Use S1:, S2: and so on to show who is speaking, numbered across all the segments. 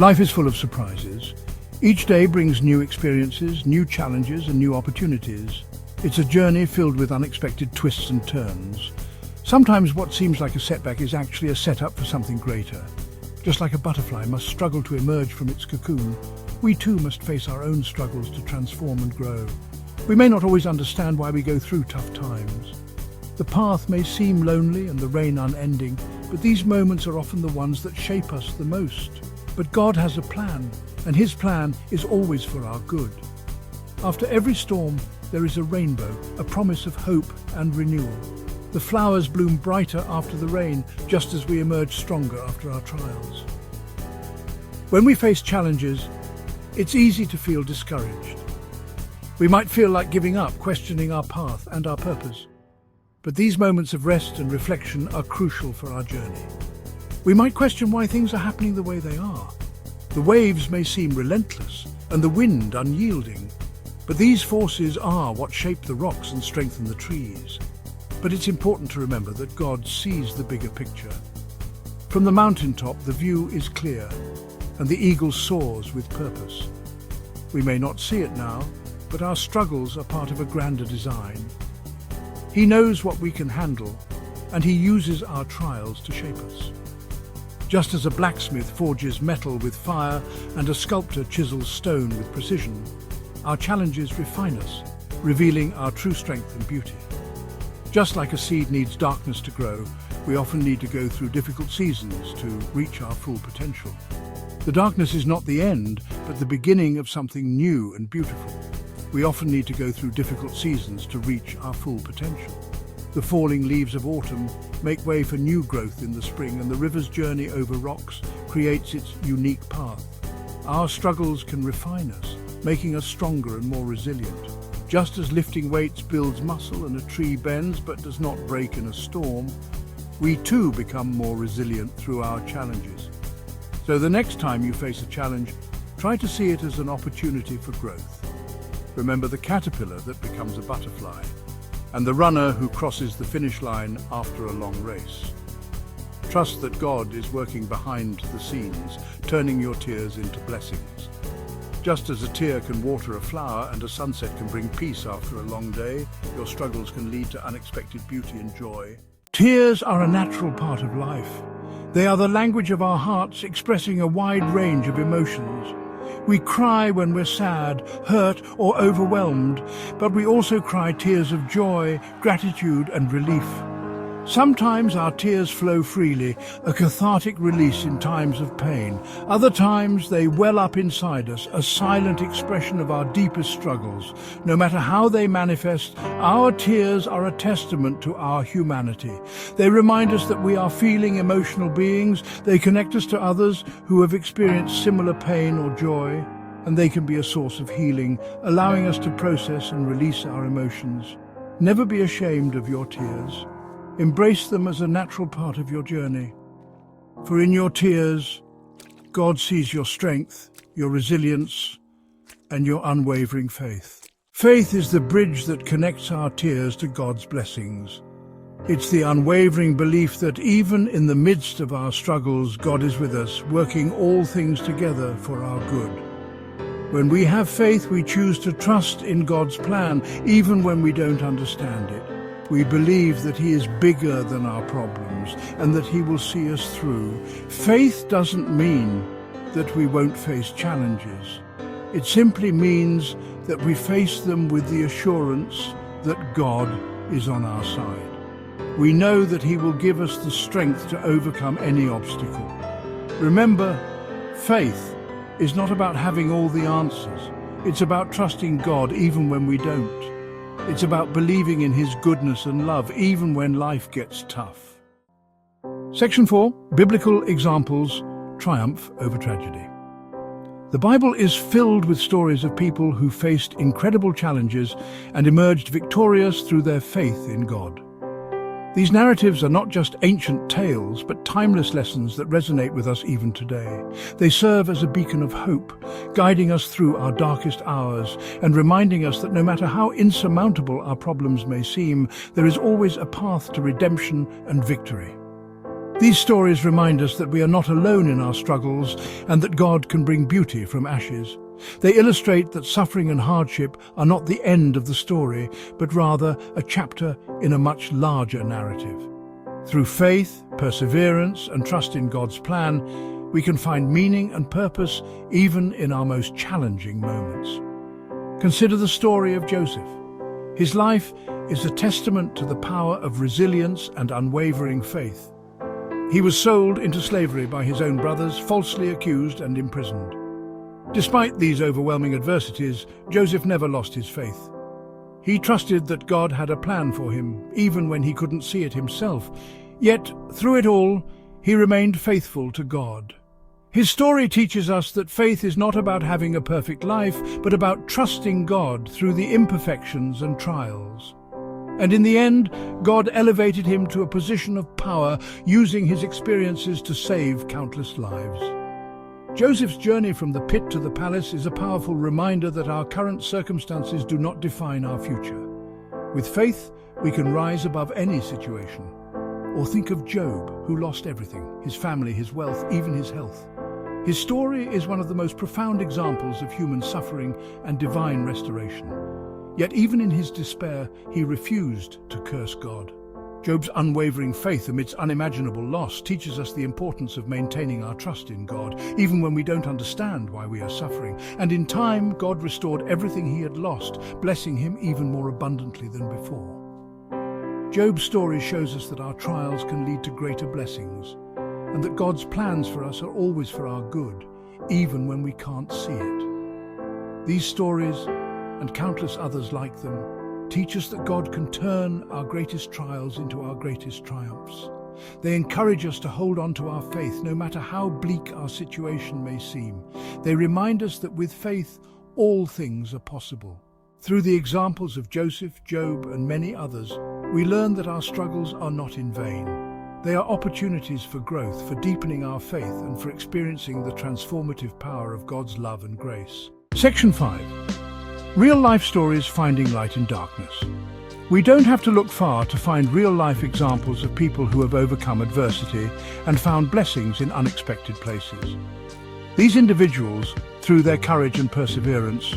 S1: Life is full of surprises. Each day brings new experiences, new challenges, and new opportunities. It's a journey filled with unexpected twists and turns. Sometimes what seems like a setback is actually a setup for something greater. Just like a butterfly must struggle to emerge from its cocoon, we too must face our own struggles to transform and grow. We may not always understand why we go through tough times. The path may seem lonely and the rain unending, but these moments are often the ones that shape us the most. But God has a plan, and His plan is always for our good. After every storm, there is a rainbow, a promise of hope and renewal. The flowers bloom brighter after the rain, just as we emerge stronger after our trials. When we face challenges, it's easy to feel discouraged. We might feel like giving up, questioning our path and our purpose. But these moments of rest and reflection are crucial for our journey. We might question why things are happening the way they are. The waves may seem relentless and the wind unyielding, but these forces are what shape the rocks and strengthen the trees. But it's important to remember that God sees the bigger picture. From the mountaintop, the view is clear, and the eagle soars with purpose. We may not see it now, but our struggles are part of a grander design. He knows what we can handle, and He uses our trials to shape us. Just as a blacksmith forges metal with fire and a sculptor chisels stone with precision, our challenges refine us, revealing our true strength and beauty. Just like a seed needs darkness to grow, we often need to go through difficult seasons to reach our full potential. The darkness is not the end, but the beginning of something new and beautiful. We often need to go through difficult seasons to reach our full potential. The falling leaves of autumn make way for new growth in the spring, and the river's journey over rocks creates its unique path. Our struggles can refine us, making us stronger and more resilient. Just as lifting weights builds muscle and a tree bends but does not break in a storm, we too become more resilient through our challenges. So the next time you face a challenge, try to see it as an opportunity for growth. Remember the caterpillar that becomes a butterfly, and the runner who crosses the finish line after a long race. Trust that God is working behind the scenes, turning your tears into blessings. Just as a tear can water a flower and a sunset can bring peace after a long day, your struggles can lead to unexpected beauty and joy. Tears are a natural part of life. They are the language of our hearts, expressing a wide range of emotions. We cry when we're sad, hurt, or overwhelmed, but we also cry tears of joy, gratitude, and relief. Sometimes our tears flow freely, a cathartic release in times of pain. Other times they well up inside us, a silent expression of our deepest struggles. No matter how they manifest, our tears are a testament to our humanity. They remind us that we are feeling emotional beings. They connect us to others who have experienced similar pain or joy, and they can be a source of healing, allowing us to process and release our emotions. Never be ashamed of your tears. Embrace them as a natural part of your journey. For in your tears, God sees your strength, your resilience, and your unwavering faith. Faith is the bridge that connects our tears to God's blessings. It's the unwavering belief that even in the midst of our struggles, God is with us, working all things together for our good. When we have faith, we choose to trust in God's plan, even when we don't understand it. We believe that He is bigger than our problems and that He will see us through. Faith doesn't mean that we won't face challenges. It simply means that we face them with the assurance that God is on our side. We know that He will give us the strength to overcome any obstacle. Remember, faith is not about having all the answers. It's about trusting God even when we don't. It's about believing in His goodness and love even when life gets tough. Section 4. Biblical Examples, Triumph over Tragedy. The Bible is filled with stories of people who faced incredible challenges and emerged victorious through their faith in God. These narratives are not just ancient tales, but timeless lessons that resonate with us even today. They serve as a beacon of hope, guiding us through our darkest hours and reminding us that no matter how insurmountable our problems may seem, there is always a path to redemption and victory. These stories remind us that we are not alone in our struggles and that God can bring beauty from ashes. They illustrate that suffering and hardship are not the end of the story, but rather a chapter in a much larger narrative. Through faith, perseverance, and trust in God's plan, we can find meaning and purpose even in our most challenging moments. Consider the story of Joseph. His life is a testament to the power of resilience and unwavering faith. He was sold into slavery by his own brothers, falsely accused and imprisoned. Despite these overwhelming adversities, Joseph never lost his faith. He trusted that God had a plan for him, even when he couldn't see it himself. Yet, through it all, he remained faithful to God. His story teaches us that faith is not about having a perfect life, but about trusting God through the imperfections and trials. And in the end, God elevated him to a position of power, using his experiences to save countless lives. Joseph's journey from the pit to the palace is a powerful reminder that our current circumstances do not define our future. With faith, we can rise above any situation. Or think of Job, who lost everything: his family, his wealth, even his health. His story is one of the most profound examples of human suffering and divine restoration. Yet even in his despair, he refused to curse God. Job's unwavering faith amidst unimaginable loss teaches us the importance of maintaining our trust in God, even when we don't understand why we are suffering. And in time, God restored everything he had lost, blessing him even more abundantly than before. Job's story shows us that our trials can lead to greater blessings, and that God's plans for us are always for our good, even when we can't see it. These stories, and countless others like them, teach us that God can turn our greatest trials into our greatest triumphs. They encourage us to hold on to our faith, no matter how bleak our situation may seem. They remind us that with faith, all things are possible. Through the examples of Joseph, Job, and many others, we learn that our struggles are not in vain. They are opportunities for growth, for deepening our faith, and for experiencing the transformative power of God's love and grace. Section 5. Real-life stories finding light in darkness. We don't have to look far to find real-life examples of people who have overcome adversity and found blessings in unexpected places. These individuals, through their courage and perseverance,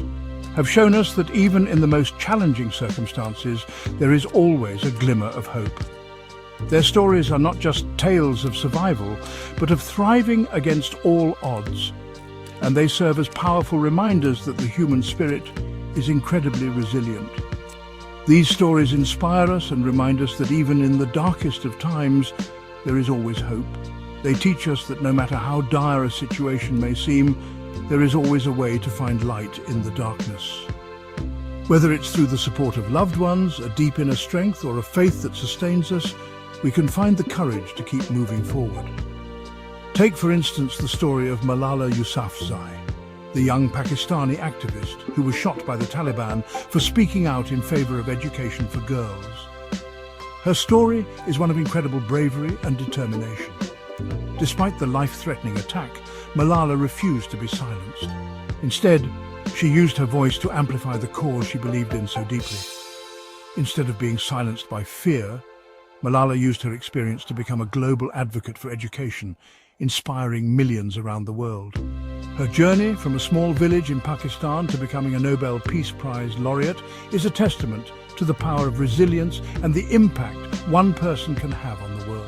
S1: have shown us that even in the most challenging circumstances, there is always a glimmer of hope. Their stories are not just tales of survival, but of thriving against all odds, and they serve as powerful reminders that the human spirit is incredibly resilient. These stories inspire us and remind us that even in the darkest of times, there is always hope. They teach us that no matter how dire a situation may seem, there is always a way to find light in the darkness. Whether it's through the support of loved ones, a deep inner strength, or a faith that sustains us, we can find the courage to keep moving forward. Take, for instance, the story of Malala Yousafzai, the young Pakistani activist who was shot by the Taliban for speaking out in favor of education for girls. Her story is one of incredible bravery and determination. Despite the life-threatening attack, Malala refused to be silenced. Instead, she used her voice to amplify the cause she believed in so deeply. Instead of being silenced by fear, Malala used her experience to become a global advocate for education, inspiring millions around the world. Her journey from a small village in Pakistan to becoming a Nobel Peace Prize laureate is a testament to the power of resilience and the impact one person can have on the world.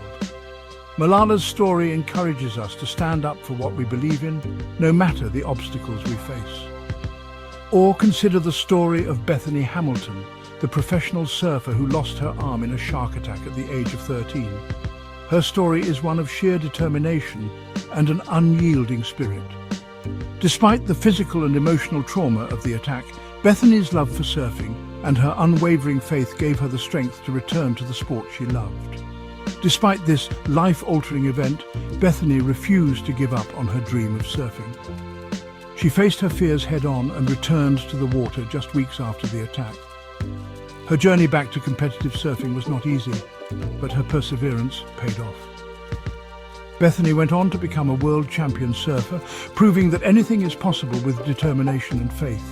S1: Malala's story encourages us to stand up for what we believe in, no matter the obstacles we face. Or consider the story of Bethany Hamilton, the professional surfer who lost her arm in a shark attack at the age of 13. Her story is one of sheer determination and an unyielding spirit. Despite the physical and emotional trauma of the attack, Bethany's love for surfing and her unwavering faith gave her the strength to return to the sport she loved. Despite this life-altering event, Bethany refused to give up on her dream of surfing. She faced her fears head-on and returned to the water just weeks after the attack. Her journey back to competitive surfing was not easy, but her perseverance paid off. Bethany went on to become a world champion surfer, proving that anything is possible with determination and faith.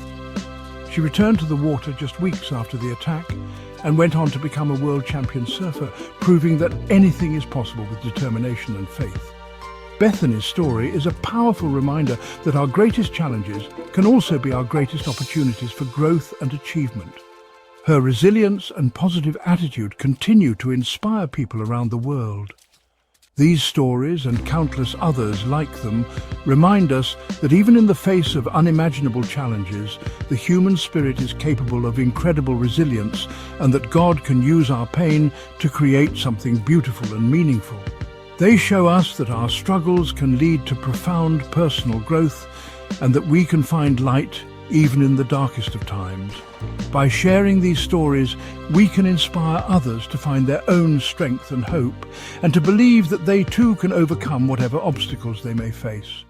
S1: She returned to the water just weeks after the attack, and went on to become a world champion surfer, proving that anything is possible with determination and faith. Bethany's story is a powerful reminder that our greatest challenges can also be our greatest opportunities for growth and achievement. Her resilience and positive attitude continue to inspire people around the world. These stories and countless others like them remind us that even in the face of unimaginable challenges, the human spirit is capable of incredible resilience and that God can use our pain to create something beautiful and meaningful. They show us that our struggles can lead to profound personal growth and that we can find light even in the darkest of times. By sharing these stories, we can inspire others to find their own strength and hope, and to believe that they too can overcome whatever obstacles they may face.